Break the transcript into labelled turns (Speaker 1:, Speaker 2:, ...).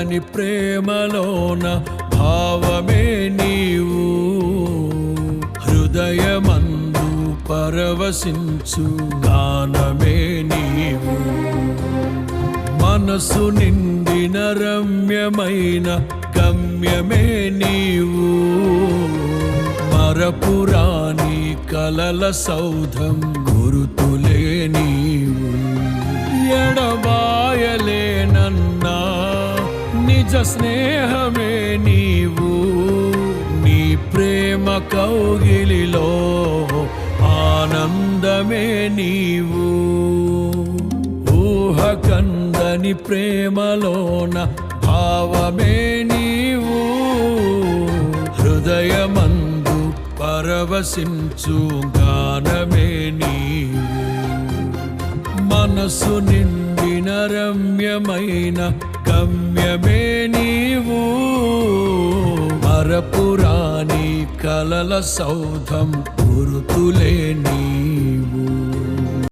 Speaker 1: కందని ప్రేమలోన భావమే నీవు హృదయమందు పరవశించు గానమే నీవు మనసు నిండిన రమ్యమైన గమ్యమే నీవు మరపురాని కలల సౌధం గురుతులే నీవు ఎడబాయలేనన్నా నిజ స్నేహమే నీవు నీ ప్రేమ కౌగిలిలో ఆనందమే నీవు ఊహ కందని ప్రేమలోన భావమే నీవు హృదయమందు పరవశించు గానమే నీవు మనసు నిండిన రమ్యమైన గమ్యమే నీవు మరపురాని కలల సౌధం గురుతులే నీవు